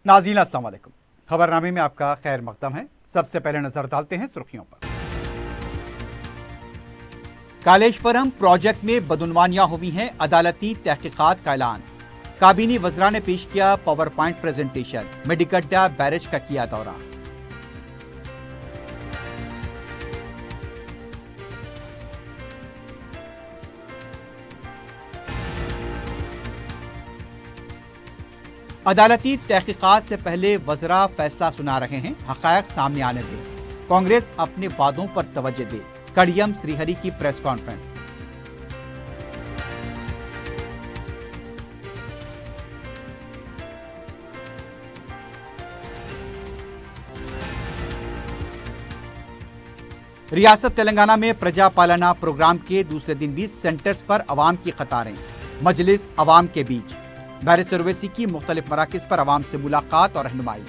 नाज़रीन अस्सलाम वालेकुम। खबरनामे में आपका खैर मकदम है। सबसे पहले नजर डालते हैं सुर्खियों पर। कालेश्वरम प्रोजेक्ट में बदउनवानियां हुई हैं, अदालती तहकीकात का ऐलान। काबीनी वज़रा ने पेश किया power point presentation. Medigadda barrage का किया दौरा। अदालती तहकीकात से पहले वज़रा फैसला सुना रहे हैं, हक़ायक़ सामने आने दें। कांग्रेस अपने वादों पर तवज्जो दे। कड़ियम श्रीहरि की प्रेस कॉन्फ्रेंस। रियासत तेलंगाना में प्रजा पालना प्रोग्राम के दूसरे दिन भी सेंटर्स पर अवाम की कतारें। मजलिस अवाम के बीच। बैरिस्टर ओवैसी की मुख्तलिफ मराकिज़ पर अवाम से मुलाकात और रहनुमाई।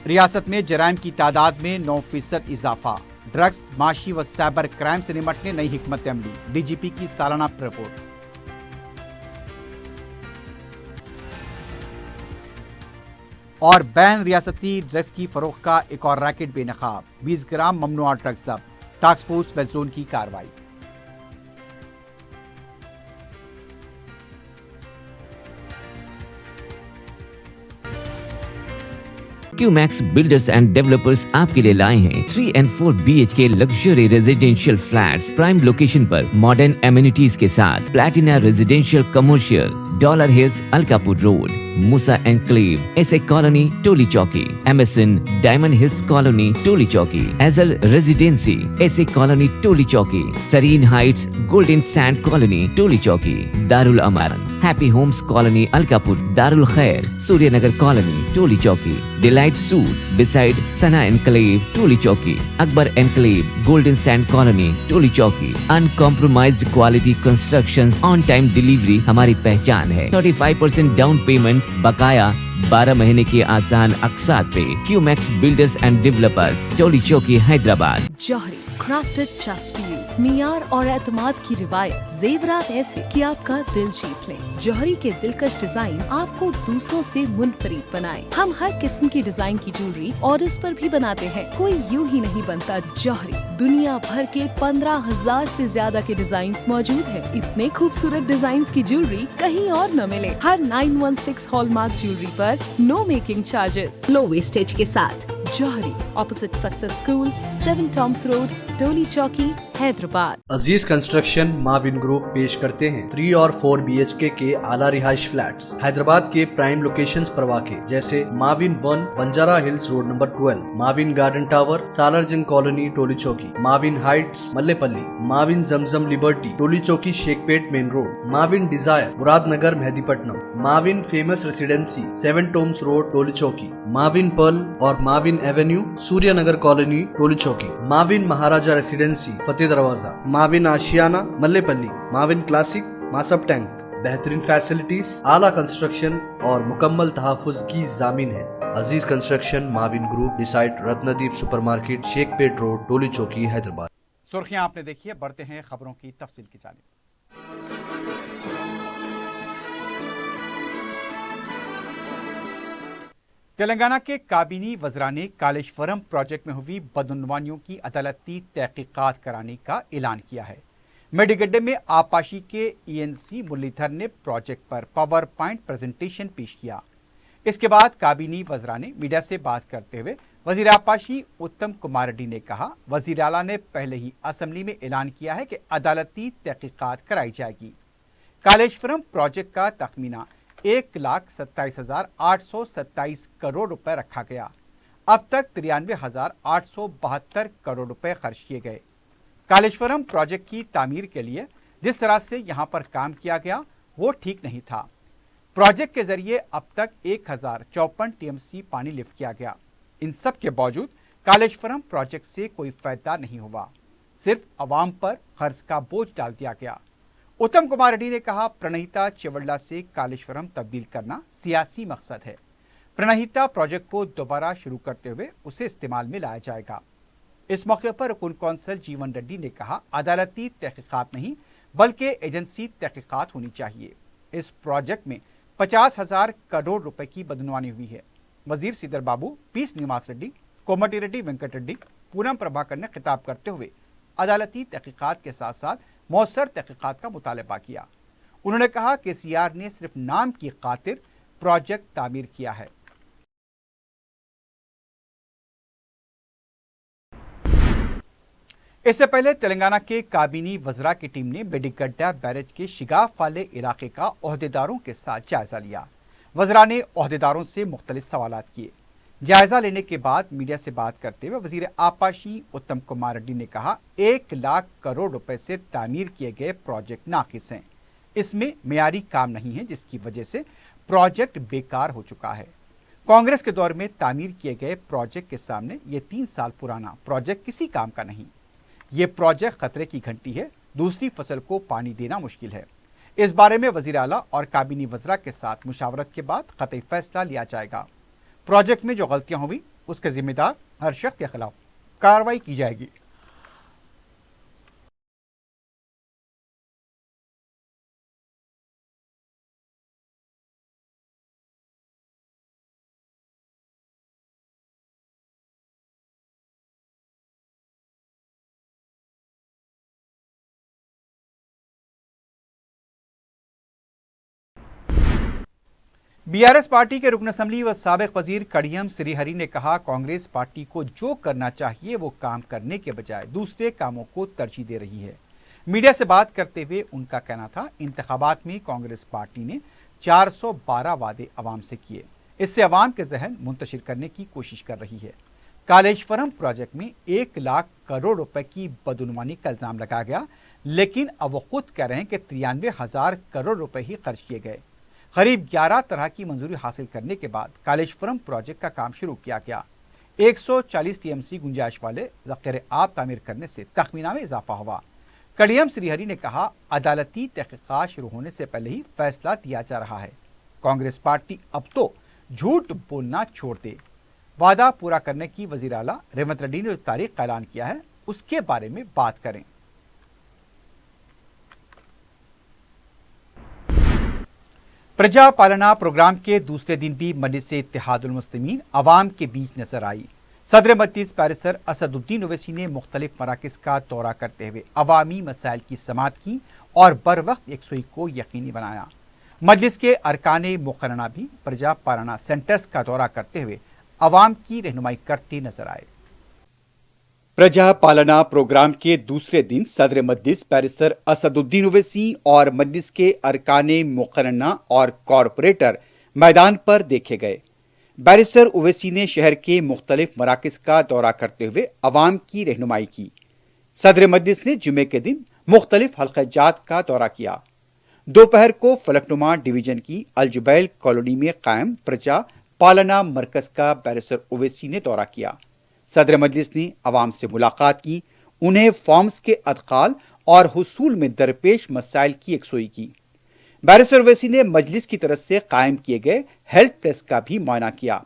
रियासत में जराइम की तादाद में 9% इजाफा। ड्रग्स, माशी व साइबर क्राइम से निपटने नई हिकमत अमली। डीजीपी की सालाना रिपोर्ट। और बैन रियासती ड्रग्स की फरोख्त का एक और रैकेट बेनकाब। 20 ग्राम ममनुआ ड्रग्स जब्त। टास्क फोर्स वेस्ट जोन की कार्रवाई। क्यूमैक्स बिल्डर्स एंड डेवलपर्स आपके लिए लाए हैं 3 and 4 BHK luxury residential flats prime location पर मॉडर्न एमिनिटीज के साथ। Platina residential commercial, dollar hills, Alkapur road, Moosa enclave, SA colony, Toli Chowki, MSN diamond hills colony, Toli Chowki, एजल residency, SA colony, Toli Chowki, Sareen heights, golden sand colony, Toli Chowki, Darul Aman, happy homes colony, Alkapur, Darul Khair, Suryanagar colony, Toli Chowki, delight suite beside Sana enclave, Toli Chowki, Akbar enclave, golden sand colony, Toli चौकी। Uncompromised quality constructions, on time delivery हमारी पहचान है। 35% down payment, बकाया 12 महीने के आसान अक़सात पे। QMax builders and developers, Toli Chowki, Hyderabad. Johri crafted just for you. मियार और एतमाद की रिवायत, जेवरात ऐसे कि आपका दिल जीत लें। जौहरी के दिलकश डिजाइन आपको दूसरों से मुनफरिद बनाए। हम हर किस्म की डिजाइन की ज्वेलरी ऑर्डर्स पर भी बनाते हैं। कोई यूं ही नहीं बनता जौहरी। दुनिया भर के 15,000 से ज्यादा के डिजाइन मौजूद है। इतने खूबसूरत डिजाइन की ज्वेलरी कहीं और न मिले। हर 916 हॉलमार्क ज्वेलरी पर no making charges, low wastage के साथ। Jauhari, opposite success school, 7 Tom's road, Toli Chowki, Hyderabad. Aziz construction Mauvin group पेश करते हैं 3 और 4 BHK के आला रिहाइश फ्लैट्स हैदराबाद के प्राइम लोकेशंस पर वाक़े, जैसे Mavin 1 Banjara hills road number 12, Mavin garden tower, Salarjung colony, Toli Chowki, Mavin heights, Mallepally, Mavin Zamzam liberty, Toli Chowki, Shaikpet main road, Mavin desire, Muradnagar, Mehdipatnam, Mavin famous residency, 7 Tom's road, Toli Chowki, Mavin pearl और Mavin avenue, Suryanagar colony, Toli Chowki, Mavin Maharaja residency, Fateh Darwaza, Mavin Ashiana, Mallepally, Mavin classic, Masab tank. बेहतरीन facilities, आला construction और मुकम्मल तहफ़्फ़ुज़ की जामीन है। Aziz construction Mauvin group, beside Ratnadeep supermarket, Shaikpet road, Toli Chowki, Hyderabad. सुर्खियां आपने देखी है, बढ़ते हैं खबरों की तफसील की जानिब। तेलंगाना के काबीनी वज़रा ने कालेश्वरम प्रोजेक्ट में हुई बदउनवानियों की अदालती तहकीकात कराने का ऐलान किया है। मेडिगड्डे में आपाशी के ENC मुरलीधर ने प्रोजेक्ट पर पावर पॉइंट प्रेजेंटेशन पेश किया। इसके बाद काबीनी वज़रा ने मीडिया से बात करते हुए वज़ीर आपाशी उत्तम कुमार रेड्डी ने कहा, वज़ीर आला ने पहले ही असेंबली में ऐलान किया है कि अदालती तहकीकात कराई जाएगी। कालेश्वरम प्रोजेक्ट का तखमीना 1,27,827 करोड़ रुपए रखा गया। अब तक 93,872 करोड़ रुपए खर्च किए गए। कालेश्वरम प्रोजेक्ट की तामीर के लिए जिस तरह से यहां पर काम किया गया वो ठीक नहीं था। प्रोजेक्ट के जरिए अब तक 1054 TMC पानी लिफ्ट किया गया। इन सब के बावजूद कालेश्वरम प्रोजेक्ट से कोई फायदा नहीं हुआ, सिर्फ अवाम पर कर्ज का बोझ डाल दिया गया। उत्तम कुमार रेड्डी ने कहा, प्रणहिता चेवड़ला से कालेश्वरम तब्दील करना सियासी मकसद है। प्रणहिता प्रोजेक्ट को दोबारा शुरू करते हुए उसे इस्तेमाल में लाया जाएगा। इस मौके पर रुकन कौंसल जीवन रेड्डी ने कहा, अदालती तहकीकात नहीं बल्कि एजेंसी तहकीकात होनी चाहिए। इस प्रोजेक्ट में 50,000 करोड़ रुपए की बदनवानी हुई है। वजीर श्रीधर बाबू, पी श्रीनिवास रेड्डी, कोमटी रेड्डी वेंकट रेड्डी, पूनम प्रभाकर ने खिताब करते हुए अदालती तहकीकात के साथ साथ मौसर तहकीकात का मुतालबा किया। उन्होंने कहा कि सीआर ने सिर्फ नाम की खातिर प्रोजेक्ट तामीर किया है। इससे पहले तेलंगाना के काबीनी वज़रा की टीम ने बेडिगड्डा बैरेज के शिगाफ वाले इलाके का ओहदेदारों के साथ जायजा लिया। वज़रा ने ओहदेदारों से मुख्तलिफ सवालात किए। जायजा लेने के बाद मीडिया से बात करते हुए वजीर आपाशी उत्तम कुमार रेड्डी ने कहा, 1 लाख करोड़ रुपए से तामीर किए गए प्रोजेक्ट नाकिस हैं। इसमें मेयारी काम नहीं है, जिसकी वजह से प्रोजेक्ट बेकार हो चुका है। कांग्रेस के दौर में तामीर किए गए प्रोजेक्ट के सामने ये 3 साल पुराना प्रोजेक्ट किसी काम का नहीं। ये प्रोजेक्ट खतरे की घंटी है। दूसरी फसल को पानी देना मुश्किल है। इस बारे में वजीर आला और काबीनी वज़रा के साथ मुशावरत के बाद कतई फैसला लिया जाएगा। प्रोजेक्ट में जो गलतियां हुई उसके जिम्मेदार हर शख्स के खिलाफ कार्रवाई की जाएगी। बीआरएस पार्टी के रुकन असम्बली व साबिक वजीर कड़ियम श्रीहरि ने कहा, कांग्रेस पार्टी को जो करना चाहिए वो काम करने के बजाय दूसरे कामों को तरजीह दे रही है। मीडिया से बात करते हुए उनका कहना था, इंतखाबात में कांग्रेस पार्टी ने 412 वादे अवाम से किए। इससे अवाम के जहन मुंतशिर करने की कोशिश कर रही है। कालेश्वरम प्रोजेक्ट में 1 लाख करोड़ रुपए की बदनवानी का इल्जाम लगाया गया, लेकिन अब वो खुद कह रहे हैं कि 93,000 करोड़ रुपए ही खर्च किए गए। करीब 11 तरह की मंजूरी हासिल करने के बाद कालेश्वरम प्रोजेक्ट का काम शुरू किया गया। 140 टीएमसी गुंजाइश वाले ज़ख़ीरे आब तामीर करने से तखमीना में इजाफा हुआ। कड़ियम श्रीहरि ने कहा, अदालती तहकीकात शुरू होने से पहले ही फैसला दिया जा रहा है। कांग्रेस पार्टी अब तो झूठ बोलना छोड़ दे। वादा पूरा करने की वज़ीर आला रेवंत रेड्डी ने जो तारीख का ऐलान किया है उसके बारे में बात करें। प्रजा पालना प्रोग्राम के दूसरे दिन भी मजलिस इत्तेहादुल मुस्लिमीन अवाम के बीच नजर आई। सदर मजलिस बैरिस्टर असदुद्दीन ओवैसी ने मुख्तलिफ मराकिज का दौरा करते हुए अवामी मसाइल की समाअत की और बर वक्त यकसुई को यकीनी बनाया। मजलिस के अरकाने मुकर्रना भी प्रजा पालना सेंटर्स का दौरा करते हुए अवाम की रहनुमाई करते नजर आए। प्रजा पालना प्रोग्राम के दूसरे दिन सदर मजलिस बैरिस्टर असदुद्दीन ओवैसी और मजलिस के अरकाने मुकर्रना और कॉरपोरेटर मैदान पर देखे गए। बैरिस्टर ओवैसी ने शहर के मुख्तलिफ मराकिज का दौरा करते हुए अवाम की रहनुमाई की। सदर मजलिस ने जुमे के दिन मुख्तलिफ हल्क़ाजात का दौरा किया। दोपहर को फलकनुमा डिवीजन की अलजुबैल कॉलोनी में कायम प्रजा पालना मरकज का बैरिस्टर ओवैसी ने दौरा किया। सदर मजलिस ने अवाम से मुलाकात की, उन्हें फॉर्म्स के अदखाल और हुसूल में दरपेश मसाइल की यकसुई की। बैरिस्टर ओवैसी ने मजलिस की तरफ से कायम किए गए हेल्प डेस्क का भी मुआयना किया।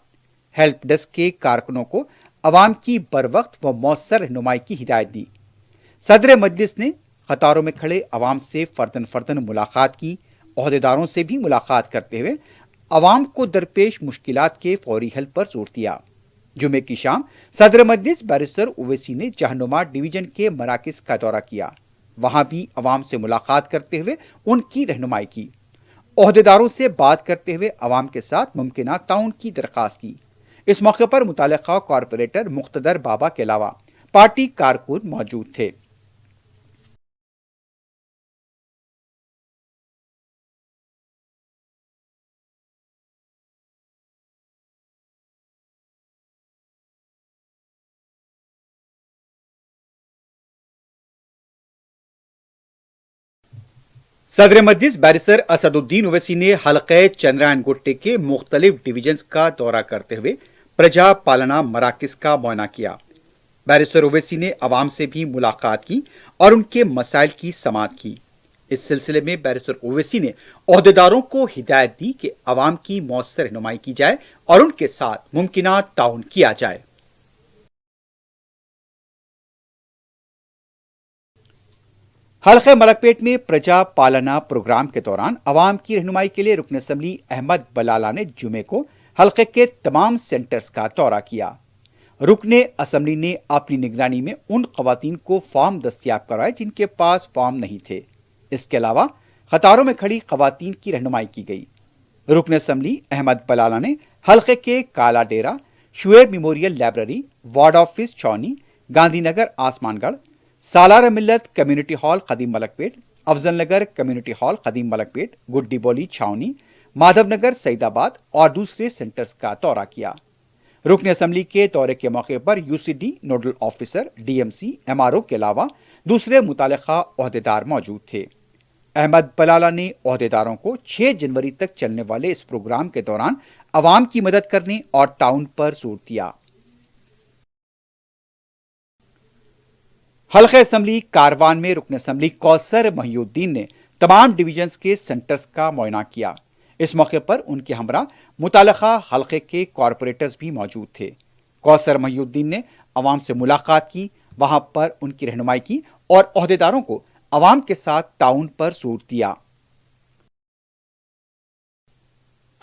हेल्प डेस्क के कारकुनों को अवाम की बर वक्त व मौसर रहनुमाई की हिदायत दी। सदर मजलिस ने कतारों में खड़े अवाम से फर्दन फर्दन मुलाकात की। ओहदेदारों से भी मुलाकात करते हुए अवाम को दरपेश मुश्किलात के फौरी हल पर जोर दिया। जुमे की शाम सदर मजलिस बैरिस्टर ओवैसी ने जहनुमा डिवीजन के मराकिज का दौरा किया। वहां भी अवाम से मुलाकात करते हुए उनकी रहनुमाई की। ओहदेदारों से बात करते हुए अवाम के साथ मुमकिना ताउन की दरख्वास्त की। इस मौके पर मुतालिका कॉरपोरेटर मुख्तदर बाबा के अलावा पार्टी कारकुन मौजूद थे। सदर मजलिस बैरिस्टर असदुद्दीन ओवैसी ने हल्के चंद्रायन गुट्टे के मुख्तलिफ डिवीजन्स का दौरा करते हुए प्रजा पालना मराकिज का मुआयना किया। बैरिस्टर ओवैसी ने अवाम से भी मुलाकात की और उनके मसाइल की समाअत की। इस सिलसिले में बैरिस्टर ओवैसी ने ओहदेदारों को हिदायत दी कि अवाम की मौसर रहनुमाई की जाए और उनके साथ मुमकिना ताउन किया जाए। हल्के मलकपेट में प्रजा पालना प्रोग्राम के दौरान अवाम की रहनुमाई के लिए रुकन असम्बली अहमद बलाला ने जुमे को हल्के के तमाम सेंटर्स का दौरा किया। रुकने असम्बली ने अपनी निगरानी में उन खवातीन को फॉर्म दस्तियाब करवाए जिनके पास फॉर्म नहीं थे। इसके अलावा कतारों में खड़ी खवातीन की रहनुमाई की गई। रुकन असम्बली अहमद बलाला ने हल्के के Kala Dera, Shoaib memorial library, ward office Chauni, Gandhinagar Asmangarh, Salar Millat community hall Qadeem Malakpet, Afzal Nagar community hall Qadeem Malakpet, गुड्डी बोली छावनी, माधवनगर सईदाबाद और दूसरे सेंटर्स का दौरा किया। रुकन असम्बली के दौरे के मौके पर UCD nodal officer, DMC, MRO के अलावा दूसरे मुतालिका ओहदेदार मौजूद थे। अहमद बलाला ने ओहदेदारों को 6 जनवरी तक चलने वाले इस प्रोग्राम के दौरान अवाम की मदद करने और ताउन पर जोर दिया। हल्के असम्बली कारवान में रुकन असम्बली कौसर महिउद्दीन ने तमाम डिवीजन्स के सेंटर्स का मुआयना किया। इस मौके पर उनके हमरा मुतालिका हल्के के कॉरपोरेटर्स भी मौजूद थे। कौसर महिउद्दीन ने अवाम से मुलाकात की, वहां पर उनकी रहनुमाई की और ओहदेदारों को अवाम के साथ ताउन पर जोर दिया।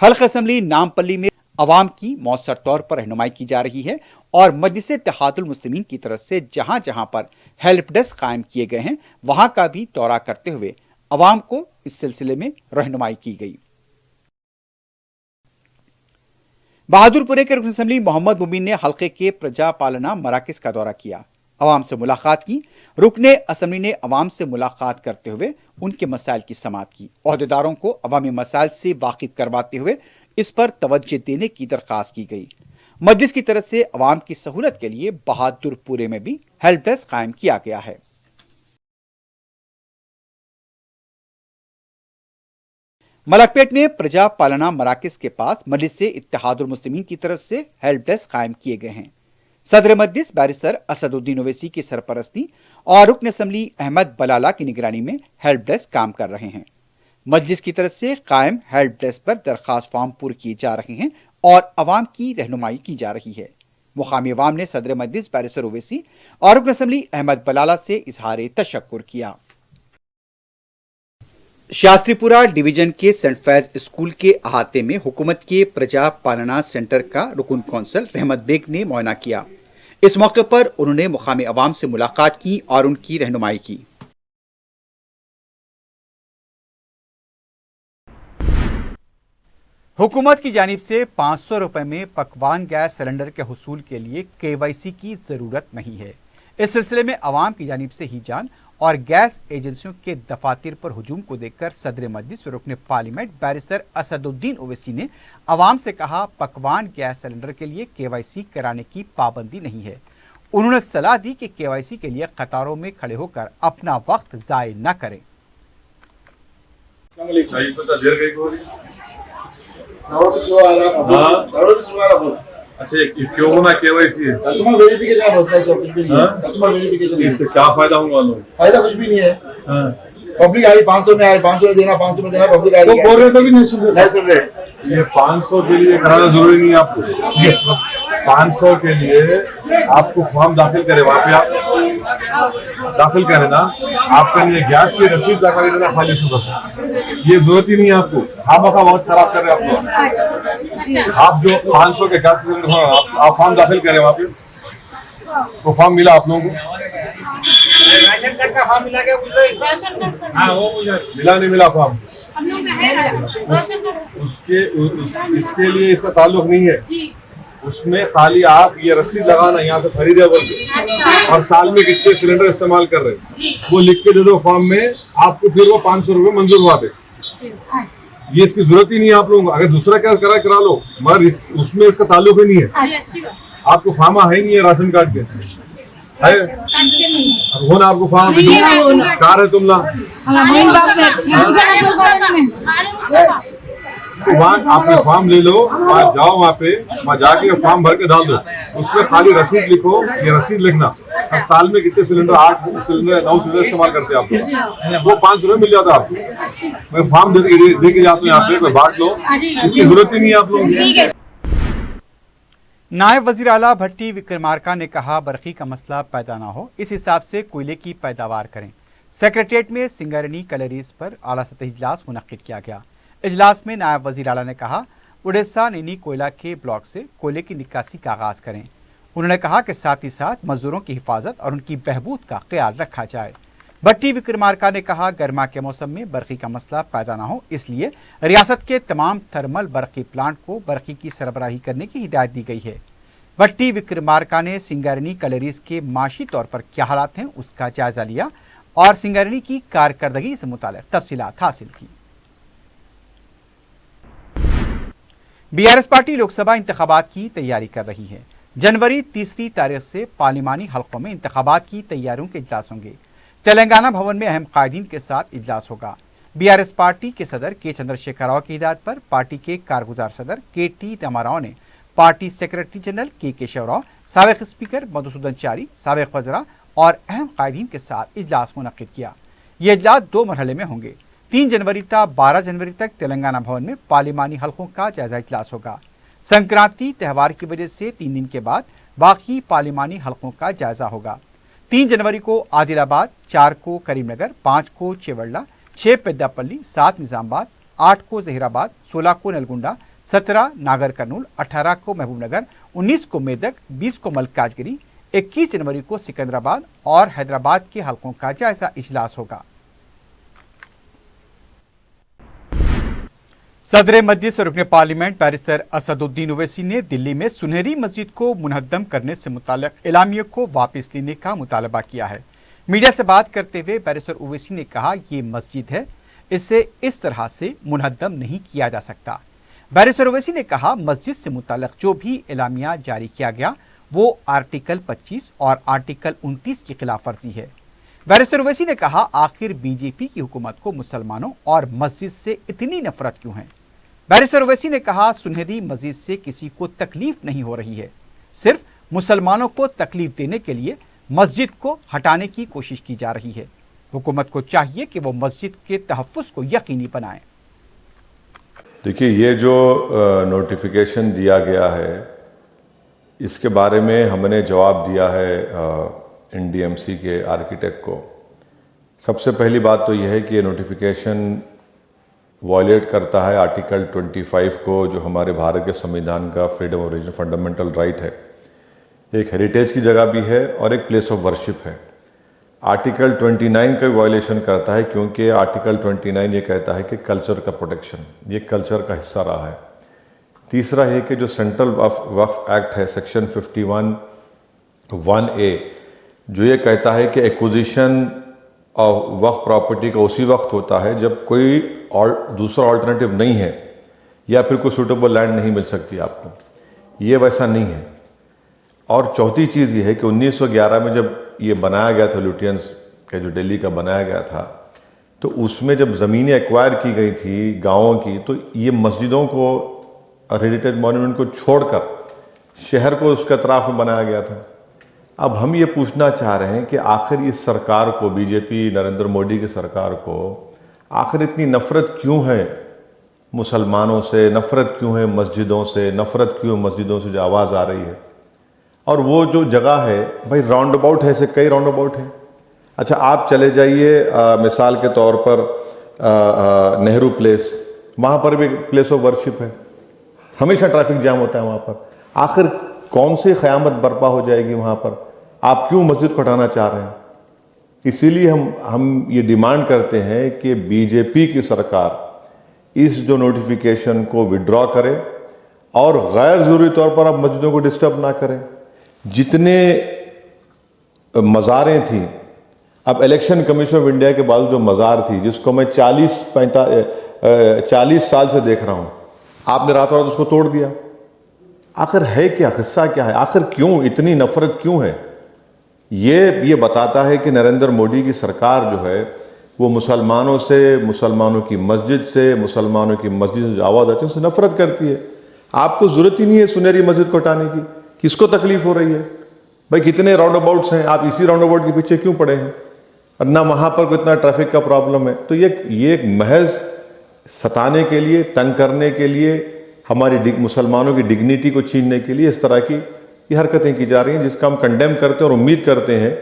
हल्के असम्बली नामपल्ली में अवाम की मौसर तौर पर रहनुमाई की जा रही है और मजलिस इत्तेहादुल मुस्लिमीन की तरफ से जहां जहां पर हेल्प डेस्क कायम किए गए हैं वहां का भी दौरा करते हुए अवाम को इस सिलसिले में रहनुमाई की गई। बहादुरपुरे के रुकन असम्बली मोहम्मद मुबीन ने हल्के के प्रजा पालना मराकज का दौरा किया, अवाम से मुलाकात की। रुकने असम्बली ने अवाम से मुलाकात करते हुए उनके मसाइल की समाअत की। ओहदेदारों को अवामी मसाइल से वाकिफ करवाते हुए इस पर तवज्जो देने की दरख्वास्त की गई। मजलिस की तरफ से अवाम की सहूलत के लिए बहादुरपुरे में भी हेल्प डेस्क कायम किया गया है। मलकपेट में प्रजा पालना मराकज के पास मजलिस इत्तेहादुल मुस्लिमीन की तरफ से हेल्प डेस्क कायम किए गए हैं। सदर मजलिस बैरिस्टर असदुद्दीन ओवैसी की सरपरस्ती और रुकन असम्बली अहमद बलाला की निगरानी में हेल्प डेस्क काम कर रहे हैं। मजलिस की तरफ से कायम हेल्प डेस्क पर दरखास्त फॉर्म पूरे किए जा रहे हैं और अवाम की रहनुमाई की जा रही है। मुकामी अवाम ने सदर मजलिस बैरिस्टर ओवैसी और रुकन असम्बली अहमद बलाला से इजहार तशक्कुर किया। शास्त्रीपुरा डिवीजन के सेंट फैज स्कूल के अहाते में हुकूमत के प्रजा पालना सेंटर का रुकन कौंसल रहमत बेग ने मुआयना किया। इस मौके पर उन्होंने मुकामी अवाम से मुलाकात की और उनकी रहनुमाई की। हुकूमत की जानिब से 500 रुपए में पकवान गैस सिलेंडर के हुसूल के लिए KYC की जरूरत नहीं है। इस सिलसिले में अवाम की जानिब से ही जान और गैस एजेंसियों के दफातर पर हुजूम को देखकर सदर मजलिस रुकन पार्लियामेंट बैरिस्टर असदुद्दीन ओवैसी ने अवाम से कहा, पकवान गैस सिलेंडर के लिए KYC कराने की पाबंदी नहीं है। उन्होंने सलाह दी कि KYC के लिए कतारों में खड़े होकर अपना वक्त जाय न करें। अच्छा, क्यों होना KYC है? कस्टमर वेरिफिकेशन होता है, कुछ भी नहीं है। कस्टमर वेरिफिकेशन इससे क्या फायदा होगा लोग? फायदा कुछ भी नहीं है। पब्लिक आई 500 में आए, 500 में देना, 500 में देना, पब्लिक आई तो बोल रहे तभी नहीं सुन रहे। ये 500 के लिए कराना जरूरी नहीं है आपको। 500 के लिए आपको फॉर्म दाखिल करे, वहाँ पे आप दाखिल करें ना, आपके लिए गैस की रसीद लगा के देना खाली सुबह। ये जरूरत ही नहीं है आपको। आप वक्त खराब कर रहे हैं आपको। आप जो 500 के गैस सिलेंडर आप फॉर्म दाखिल करें वहाँ पे, तो फॉर्म मिला आप लोगों को? राशन कार्ड का फॉर्म मिला क्या? हाँ, वो मिला नहीं मिला फॉर्म? इसके लिए इसका ताल्लुक नहीं है। उसमें खाली आप ये रसीद लगाना, यहाँ से खरीदे बोल और साल में कितने सिलेंडर इस्तेमाल कर रहे हैं वो लिख के दे दो फॉर्म में, आपको फिर वो 500 रुपये मंजूर हुआ दे। ये इसकी जरूरत ही नहीं है आप लोगों को। अगर दूसरा क्या करा लो, मगर उसमें इसका ताल्लुक ही नहीं है। आपको फार्मा है नहीं है राशन कार्ड के है, हो ना आपको फार्म कार है तुमला, तो वहाँ आपने फॉर्म ले लो, वहाँ जाओ, वहाँ जाके फॉर्म भर के डाल दो। उसमें खाली रसीद लिखो, ये रसीद लिखना और साल में कितने सिलेंडर, 8 सिलेंडर 9 सिलेंडर इस्तेमाल करते हैं आप, वो 500 रुपये मिल जाता है आपको। मैं फॉर्म दे के जाता हूँ यहाँ पे, बांट लो, इसकी जरूरत ही नहीं है आप लोगों की। नायब वजीर आला भट्टी विक्रमार्का ने कहा, बरकी का मसला पैदा ना हो, इस हिसाब से कोयले की पैदावार करें। सेक्रेटरिएट में सिंगरनी कलरीज पर आला सतही इजलास मुनक्किद किया गया। इजलास में नायब वजीर आला ने कहा उड़ीसा नैनी कोयला के ब्लॉक से कोयले की निकासी का आगाज करें। उन्होंने कहा कि साथ ही साथ मजदूरों की हिफाजत और उनकी बहबूद का ख्याल रखा जाए। भट्टी विक्रमार्का ने कहा गर्मा के मौसम में बरकी का मसला पैदा न हो, इसलिए रियासत के तमाम थर्मल बरकी प्लांट को बरकी की सरबराही करने की हिदायत दी गई है। भट्टी विक्रमार्का ने सिंगरनी कलरीज के माशी तौर पर क्या हालात हैं उसका जायजा लिया और सिंगरनी की कारकर्दगी से मुताल्लिक़ तफसीलात हासिल की। बीआरएस पार्टी लोकसभा इंतखाबात की तैयारी कर रही है। जनवरी 3 तारीख से पार्लिमानी हल्कों में इंतखाबात की तैयारियों के इजलास होंगे। तेलंगाना भवन में अहम कायदीन के साथ इजलास होगा। बीआरएस पार्टी के सदर के चंद्रशेखर राव की हिदायत पर पार्टी के कारगुजार सदर के.टी. रामाराव ने पार्टी सेक्रेटरी जनरल के केशव राव, साबिक स्पीकर मधुसूदन चारी, साबिक वज़रा और अहम कायदीन के साथ इजलास मुनक्किद किया। ये इजलास 2 मरहले में होंगे। 3 जनवरी तक 12 जनवरी तक तेलंगाना भवन में पार्लिमानी हल्कों का जायजा इजलास होगा। संक्रांति त्यौहार की वजह से 3 दिन के बाद बाकी पार्लिमानी हल्कों का जायजा होगा। 3 जनवरी को आदिलाबाद, 4 को करीमनगर, 5 को चेवल्ला, 6 पेद्दापल्ली, 7 निजामाबाद, 8 को जहीराबाद, 16 को नलगुंडा, 17 नागर कर्नूल, 18 को महबूबनगर, 19 को मेदक, 20 को मल्काजगिरी, 21 जनवरी को सिकंदराबाद और हैदराबाद के हल्कों का जायजा इजलास होगा। सदर मजलिस और रुकने पार्लियामेंट बैरिस्टर असदुद्दीन ओवैसी ने दिल्ली में सुनहरी मस्जिद को मुनहद्दम करने से मुताल्लिक एलामिया को वापस लेने का मुतालबा किया है। मीडिया से बात करते हुए बैरिस्टर ओवैसी ने कहा ये मस्जिद है, इसे इस तरह से मुनहद्दम नहीं किया जा सकता। बैरिस्टर ओवैसी ने कहा मस्जिद से मुताल्लिक जो भी एलामिया जारी किया गया वो आर्टिकल 25 और आर्टिकल 29 की खिलाफ वर्जी है। बैरिस्टर ओवैसी ने कहा आखिर बीजेपी की हुकूमत को मुसलमानों और मस्जिद से इतनी नफरत क्यों है। बैरिस्टर ओवैसी ने कहा सुनहरी मस्जिद से किसी को तकलीफ नहीं हो रही है, सिर्फ मुसलमानों को तकलीफ देने के लिए मस्जिद को हटाने की कोशिश की जा रही है। हुकूमत को चाहिए कि वो मस्जिद के तहफ़्फ़ुज़ को यकीनी बनाए। देखिए, ये जो नोटिफिकेशन दिया गया है इसके बारे में हमने जवाब दिया है एनडीएमसी के आर्किटेक्ट को। सबसे पहली बात तो यह है कि ये नोटिफिकेशन वॉयलेट करता है आर्टिकल 25 को, जो हमारे भारत के संविधान का freedom of religion fundamental right है। एक हेरिटेज की जगह भी है और एक प्लेस ऑफ वर्शिप है। आर्टिकल 29 का वायलेशन करता है क्योंकि आर्टिकल 29 ये कहता है कि कल्चर का प्रोटेक्शन, ये कल्चर का हिस्सा रहा है। तीसरा है कि जो सेंट्रल वक्फ एक्ट है सेक्शन 51(1)(a) जो ये कहता है कि एक्विजिशन ऑफ वक्फ प्रॉपर्टी का उसी वक्त होता है जब कोई और दूसरा ऑल्टरनेटिव नहीं है या फिर कोई सूटेबल लैंड नहीं मिल सकती आपको, ये वैसा नहीं है। और चौथी चीज़ ये है कि 1911 में जब ये बनाया गया था, लुटियंस का जो दिल्ली का बनाया गया था, तो उसमें जब ज़मीनें एक्वायर की गई थी गाँवों की, तो ये मस्जिदों को और हेरिटेज मॉन्यूमेंट को छोड़कर शहर को उसके अतराफ में बनाया गया था। अब हम ये पूछना चाह रहे हैं कि आखिर इस सरकार को, बीजेपी नरेंद्र मोदी की सरकार को आखिर इतनी नफ़रत क्यों है मुसलमानों से, नफ़रत क्यों है मस्जिदों से, नफ़रत क्यों मस्जिदों से जो आवाज़ आ रही है। और वो जो जगह है भाई राउंड अबाउट है, ऐसे कई राउंड अबाउट हैं। अच्छा, आप चले जाइए मिसाल के तौर पर नेहरू प्लेस, वहाँ पर भी प्लेस ऑफ वर्शिप है, हमेशा ट्रैफिक जाम होता है वहाँ पर। आखिर कौन सी क़यामत बर्पा हो जाएगी वहाँ पर? आप क्यों मस्जिद को हटाना चाह रहे हैं? इसीलिए हम ये डिमांड करते हैं कि बीजेपी की सरकार इस जो नोटिफिकेशन को विड्रॉ करे और गैर ज़रूरी तौर पर आप मस्जिदों को डिस्टर्ब ना करें। जितने मज़ारें थी, अब इलेक्शन कमीशन ऑफ इंडिया के बाद जो मज़ार थी जिसको मैं 40 साल से देख रहा हूँ, आपने रातों रात उसको तोड़ दिया। आखिर है क्या, हिस्सा क्या है? आखिर क्यों इतनी नफरत क्यों है? ये बताता है कि नरेंद्र मोदी की सरकार जो है वो मुसलमानों से, मुसलमानों की मस्जिद से, मुसलमानों की मस्जिद से जो आवाज़ आती है उससे नफरत करती है। आपको ज़रूरत ही नहीं है सुनहरी मस्जिद को हटाने की, किसको तकलीफ हो रही है? भाई कितने राउंड अबाउट्स हैं, आप इसी राउंड अबाउट के पीछे क्यों पड़े हैं? और ना वहाँ पर कितना ट्रैफिक का प्रॉब्लम है। तो ये एक महज सताने के लिए, तंग करने के लिए, हमारी मुसलमानों की डिग्निटी को छीनने के लिए इस तरह की ये हरकतें की जा रही हैं, जिसका हम कंडेम करते हैं और उम्मीद करते हैं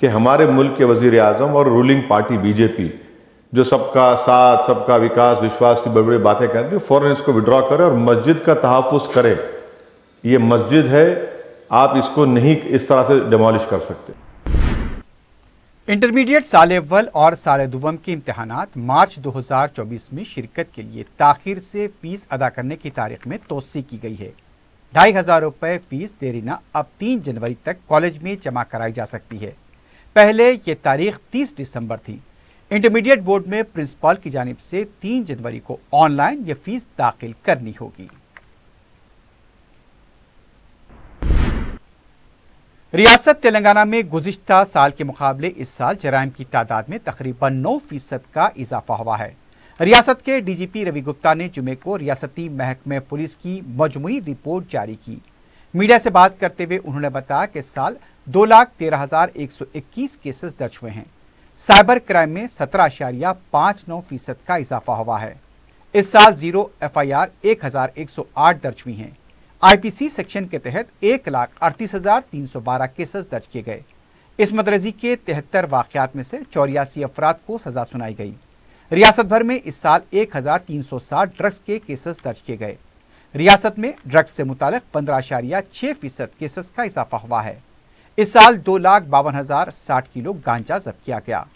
कि हमारे मुल्क के वज़ीर आज़म और रूलिंग पार्टी बीजेपी जो सबका साथ, सबका विकास, विश्वास की बड़ी बड़ी बातें करती है, फ़ौरन इसको विड्रॉ करे और मस्जिद का तहफ़्फ़ुज़ करे। ये मस्जिद है, आप इसको नहीं इस तरह से डिमोलिश कर सकते। इंटरमीडिएट साल अव्वल और साल दुवम के इम्तहानात मार्च 2024 में शिरकत के लिए ताखिर से फीस अदा करने की तारीख में तोसी की गई है। 2500 रुपये फीस देरीना अब 3 जनवरी तक कॉलेज में जमा कराई जा सकती है। पहले ये तारीख 30 दिसंबर थी। इंटरमीडिएट बोर्ड में प्रिंसिपल की जानिब से 3 जनवरी को ऑनलाइन ये फीस दाखिल करनी होगी। रियासत तेलंगाना में गुज़िश्ता साल के मुकाबले इस साल जराइम की तादाद में तकरीबन 9% का इजाफा हुआ है। रियासत के डीजीपी रवि गुप्ता ने जुमे को रियासती महकमे पुलिस की मजमूई रिपोर्ट जारी की। मीडिया से बात करते हुए उन्होंने बताया कि इस साल 2,13,121 केसेस दर्ज हुए हैं। साइबर क्राइम में 17.59% का इजाफा हुआ है। इस साल 0 FIR 1,108 दर्ज हुई हैं। IPC सेक्शन के तहत 1,38,312 केसेस दर्ज किए गए। इस मदरजी के 73 वाक़यात में से 84 अफराद को सजा सुनाई गई। रियासत भर में इस साल 1,360 ड्रग्स के केसेस दर्ज किए गए। रियासत में ड्रग्स से मुतालिक 15.6% केसेस का इजाफा हुआ है। इस साल 2,52,060 किलो गांजा जब्त किया गया।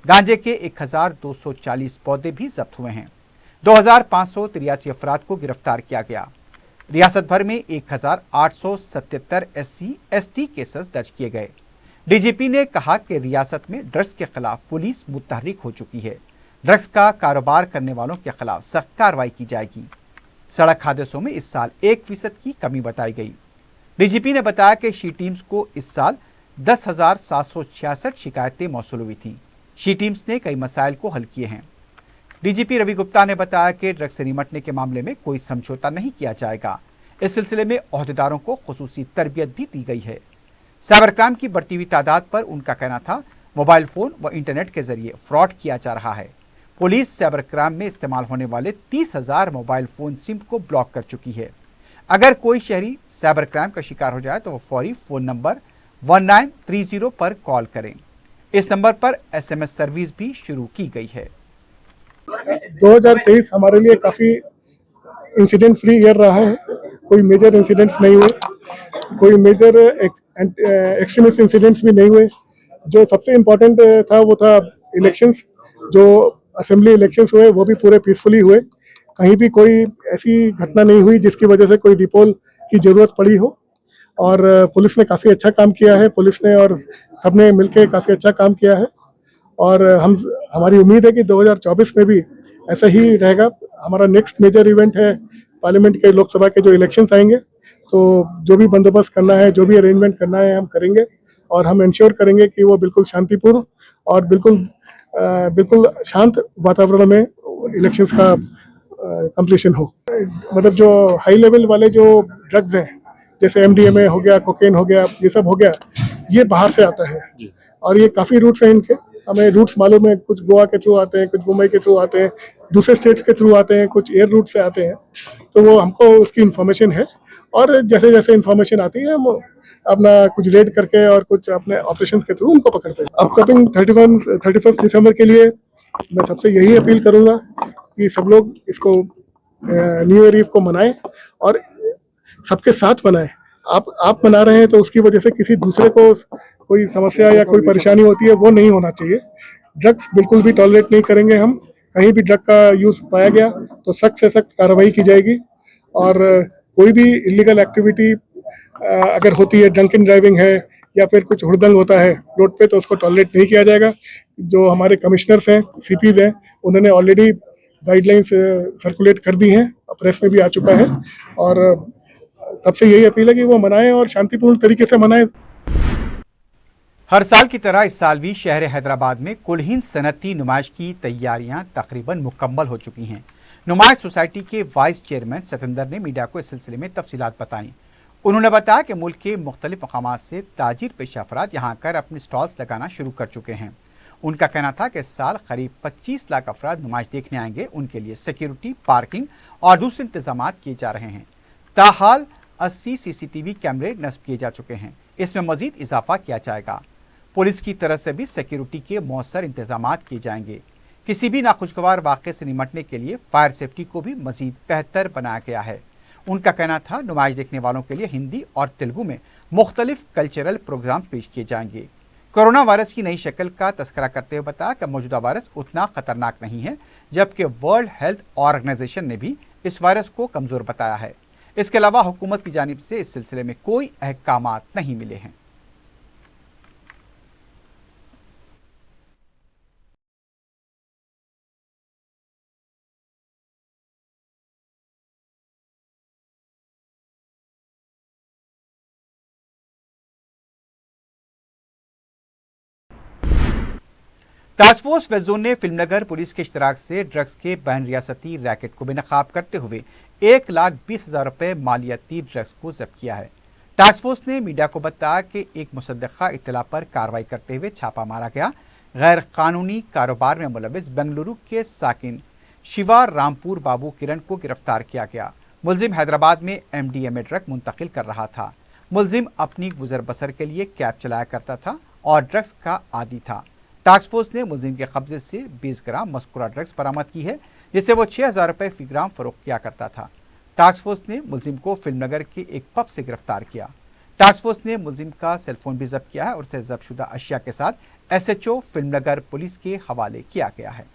गांजे के 1,240 पौधे भी जब्त हुए हैं। 2,583 अफराद को गिरफ्तार किया गया। रियासत भर में 1,877 SC/ST केसेस दर्ज किए गए। डीजीपी ने कहा कि रियासत में ड्रग्स के खिलाफ पुलिस मुतहर्रिक हो चुकी है। ड्रग्स का कारोबार करने वालों के खिलाफ सख्त कार्रवाई की जाएगी। सड़क हादसों में इस साल 1% की कमी बताई गई। डीजीपी ने बताया कि शी टीम्स को इस साल 10,766 शिकायतें मौसूल हुई थीं। शी टीम्स ने कई मसाइल को हल किए हैं। डीजीपी रवि गुप्ता ने बताया कि ड्रग्स से निपटने के मामले में कोई समझौता नहीं किया जाएगा। इस सिलसिले में ओहदेदारों को खुसूसी तरबियत भी दी गई है। साइबर क्राइम की बढ़ती हुई तादाद पर उनका कहना था मोबाइल फोन व इंटरनेट के जरिए फ्रॉड किया जा रहा है। पुलिस साइबर क्राइम में इस्तेमाल होने वाले 30,000 मोबाइल फोन सिम को ब्लॉक कर चुकी है। अगर कोई शहरी साइबर क्राइम का शिकार हो जाए तो वो फौरी फोन नंबर 1930 पर कॉल करें। इस नंबर पर SMS सर्विस भी शुरू की गई है। 2023 हमारे लिए काफ़ी इंसिडेंट फ्री ईयर रहा है। कोई मेजर इंसिडेंट्स नहीं हुए, कोई मेजर एक्सट्रीमिस्ट इंसिडेंट्स भी नहीं हुए। जो सबसे इम्पोर्टेंट था वो था इलेक्शंस। जो असेंबली इलेक्शंस हुए वो भी पूरे पीसफुली हुए। कहीं भी कोई ऐसी घटना नहीं हुई जिसकी वजह से कोई रिपोल की ज़रूरत पड़ी हो। और पुलिस ने काफ़ी अच्छा काम किया है। पुलिस ने और सबने मिलकर काफ़ी अच्छा काम किया है। और हमारी उम्मीद है कि 2024 में भी ऐसा ही रहेगा। हमारा नेक्स्ट मेजर इवेंट है पार्लियामेंट के, लोकसभा के जो इलेक्शंस आएंगे, तो जो भी बंदोबस्त करना है, जो भी अरेंजमेंट करना है हम करेंगे। और हम इंश्योर करेंगे कि वो बिल्कुल शांतिपूर्ण और बिल्कुल शांत वातावरण में इलेक्शंस का कंप्लीशन हो। मतलब जो हाई लेवल वाले जो ड्रग्स हैं, जैसे MDMA हो गया, कोकेन हो गया, ये सब हो गया, ये बाहर से आता है। और ये काफ़ी रूट्स हैं इनके, हमें रूट्स मालूम है। कुछ गोवा के थ्रू आते हैं, कुछ मुंबई के थ्रू आते हैं, दूसरे स्टेट्स के थ्रू आते हैं, कुछ एयर रूट से आते हैं। तो वो हमको उसकी इन्फॉर्मेशन है। और जैसे जैसे इन्फॉर्मेशन आती है हम अपना कुछ रेड करके और कुछ अपने ऑपरेशंस के थ्रू उनको पकड़ते हैं। अपकमिंग 31 दिसंबर के लिए मैं सबसे यही अपील करूँगा कि सब लोग इसको न्यू ईयर ईव को मनाएं और सबके साथ मनाएं। आप मना रहे हैं तो उसकी वजह से किसी दूसरे को कोई समस्या या कोई परेशानी होती है, वो नहीं होना चाहिए। ड्रग्स बिल्कुल भी टॉलरेट नहीं करेंगे हम। कहीं भी ड्रग का यूज़ पाया गया तो सख्त से सख्त कार्रवाई की जाएगी। और कोई भी इलीगल एक्टिविटी अगर होती है, ड्रंकन ड्राइविंग है या फिर कुछ हुड़दंग होता है रोड पे, तो उसको टॉलरेट नहीं किया जाएगा। जो हमारे कमिश्नर्स हैं, CPs हैं, उन्होंने ऑलरेडी गाइडलाइंस सर्कुलेट कर दी हैं, प्रेस में भी आ चुका है। और सबसे यही अपील है कि वो मनाएं और शांतिपूर्ण तरीके से मनाएं। हर साल की तरह इस साल भी शहर हैदराबाद में कुलहीन सनती नुमाइश की तैयारियां तकरीबन मुकम्मल हो चुकी हैं। नुमाइश सोसाइटी के वाइस चेयरमैन सतेंद्र ने मीडिया को इस सिलसिले में तफसीलात बताई। उन्होंने बताया कि मुल्क के मुख्तलिफ मकामात से ताजिर पेशा अफराद यहाँ आकर अपने स्टॉल्स लगाना शुरू कर चुके हैं। उनका कहना था कि इस साल करीब 25 लाख अफराद नुमाइश देखने आएंगे। उनके लिए सिक्योरिटी, पार्किंग और दूसरे इंतजाम किए जा रहे हैं। ताहाल 80 CCTV कैमरे नस्ब किए जा चुके हैं। इसमें मजीद इजाफा किया जाएगा। पुलिस की तरफ से भी सिक्योरिटी के मौसर इंतजाम किए जाएंगे। किसी भी नाखुशगवार वाक़े से निपटने के लिए फायर सेफ्टी को भी मजीद बेहतर बनाया गया है। उनका कहना था, नुमाइश देखने वालों के लिए हिंदी और तेलुगु में मुख्तलिफ कल्चरल प्रोग्राम पेश किए जाएंगे। कोरोना वायरस की नई शक्ल का तस्करा करते हुए बताया कि मौजूदा वायरस उतना खतरनाक नहीं है, जबकि वर्ल्ड हेल्थ ऑर्गेनाइजेशन ने भी इस वायरस को कमजोर बताया है। इसके अलावा हुकूमत की जानिब से इस सिलसिले में कोई अहकामात नहीं मिले हैं। टास्क फोर्स वेस्ट जोन ने फिल्मनगर पुलिस के इश्तराक से ड्रग्स के बैन रियासती रैकेट को बेनकाब करते हुए 1,20,000 रुपए मालियाती ड्रग्स को जब्त किया है। टास्क फोर्स ने मीडिया को बताया कि एक मुसद्दक़ा इत्तला पर कार्रवाई करते हुए छापा मारा गया। गैर कानूनी कारोबार में मुलविस बेंगलुरु के साकिन शिवा रामपुर बाबू किरण को गिरफ्तार किया गया। मुलजिम हैदराबाद में MDMA ड्रग मुंतकिल कर रहा था। मुलजिम अपनी गुजर बसर के लिए कैब चलाया करता था और ड्रग्स का आदी था। टास्क फोर्स ने मुलजिम के कब्जे से 20 ग्राम मस्कुरा ड्रग्स बरामद की है, जिसे वो 6,000 रुपए फी ग्राम फरोख्त किया करता था। टास्क फोर्स ने मुलजिम को फिल्मनगर के एक पब से गिरफ्तार किया। टास्क फोर्स ने मुलजिम का सेलफोन भी जब्त किया है और उसे जब्तशुदा अशिया के साथ SHO फिल्मनगर पुलिस के हवाले किया गया है।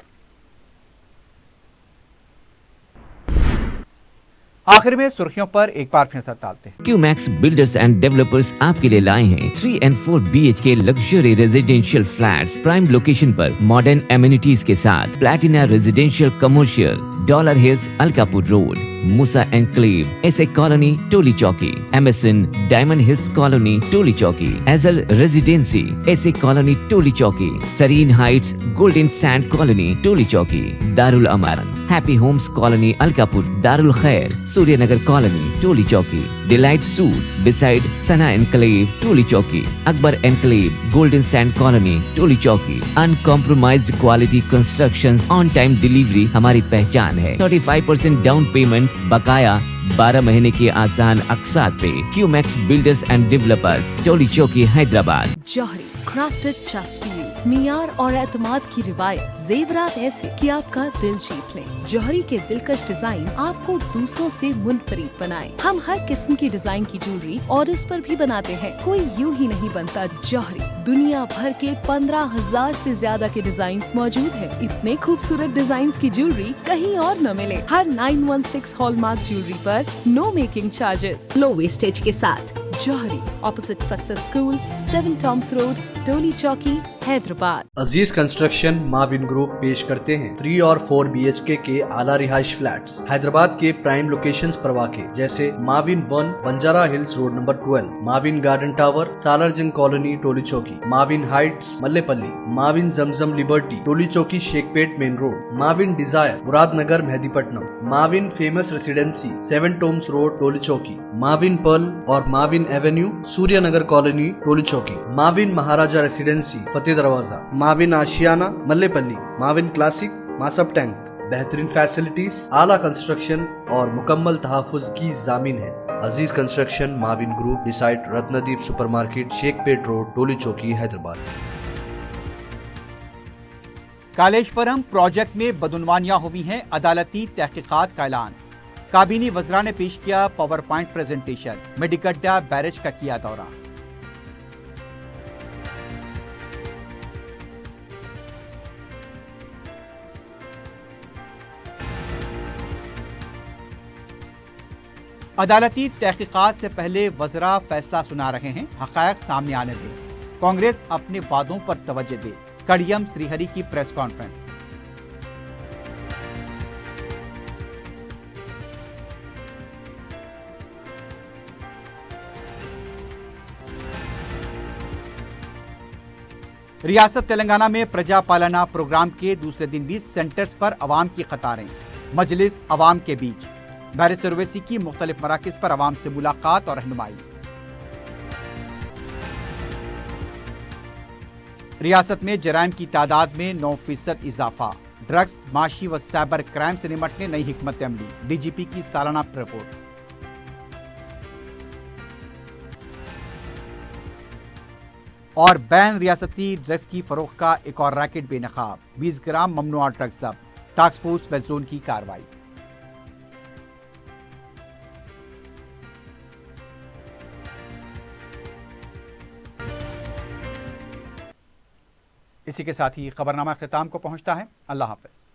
आखिर में सुर्खियों पर एक बार फिर नजर डालते हैं। QMax बिल्डर्स एंड डेवलपर्स आपके लिए लाए हैं 3 and 4 BHK luxury residential flats prime location पर मॉडर्न एमिनिटीज के साथ Platina residential commercial, dollar hills Alkapur road, Moosa enclave, SA colony Toli Chowki, MSN diamond hills colony Toli Chowki, एजल residency SA colony Toli Chowki, Sareen heights golden sand colony Toli Chowki, Darul Aman happy homes colony Alkapur, Darul Khair Suryanagar colony Toli Chowki, delight suite beside Sana enclave Toli Chowki, Akbar enclave golden sand colony Toli चौकी। Uncompromised quality constructions, on time delivery हमारी पहचान है। 35% down payment, बकाया 12 महीने के आसान अक़सात पे। QMax builders and developers, Toli Chowki, Hyderabad. Johri crafted just for you, मियार और एतमाद की रिवायत, जेवरात ऐसे कि आपका दिल जीत लें। जौहरी के दिलकश डिजाइन आपको दूसरों से मुनफरिद बनाए। हम हर किस्म की डिजाइन की ज्वेलरी ऑर्डर्स पर भी बनाते हैं। कोई यूं ही नहीं बनता जौहरी। दुनिया भर के 15,000 से ज्यादा के डिजाइन मौजूद है। इतने खूबसूरत डिजाइन की ज्वेलरी कहीं और न मिले। हर 916 हॉलमार्क ज्वेलरी पर no making charges, low wastage के साथ। Jauhari, opposite success school, 7 Tom's road, Toli Chowki, Hyderabad. Aziz construction Mauvin group पेश करते हैं 3 और 4 BHK के आला रिहाइश फ्लैट्स हैदराबाद के प्राइम लोकेशंस पर वाक़े, जैसे Mavin 1 Banjara hills road number 12, Mavin garden tower Salarjung colony Toli Chowki, Mavin heights Mallepally, Mavin Zamzam liberty Toli Chowki Shaikpet main road, Mavin desire Muradnagar Mehdipatnam, Mavin famous residency 7 Tom's road Toli Chowki, Mavin pearl और Mavin avenue Suryanagar colony Toli Chowki, Mavin Maharaja residency Fateh Darwaza, Mavin Ashiana Mallepally, Mavin classic Masab tank. बेहतरीन facilities, आला construction और मुकम्मल तहफ़्फ़ुज़ की जामीन है। Aziz construction Mauvin group beside Ratnadeep supermarket Shaikpet road Toli Chowki Hyderabad. Kaleshwaram project में बदउनवानियां हुई हैं, अदालती तहकीकात का ऐलान। काबीनी वज़रा ने पेश किया power point presentation. Medigadda barrage का किया दौरा। अदालती तहकीकात से पहले वज़रा फैसला सुना रहे हैं, हक़ायक़ सामने आने दें। कांग्रेस अपने वादों पर तवज्जो दे। कड़ियम श्रीहरि की प्रेस कॉन्फ्रेंस। रियासत तेलंगाना में प्रजा पालना प्रोग्राम के दूसरे दिन भी सेंटर्स पर अवाम की कतारें। मजलिस अवाम के बीच। बैरिस्टर ओवैसी की मुख्तलिफ मराकिज़ पर अवाम से मुलाकात और रहनुमाई। रियासत में जराइम की तादाद में 9% इजाफा। ड्रग्स, माशी व साइबर क्राइम से निपटने नई हिकमत अमली। DGP की सालाना रिपोर्ट। और बैन रियासती ड्रग्स की फरोख्त का एक और रैकेट बेनकाब। 20 ग्राम ममनुआ ड्रग्स जब्त। टास्क फोर्स वेस्ट जोन की कार्रवाई। इसी के साथ ही खबरनामा ख्ताम को पहुंचता है। अल्लाह हाफ़िज़।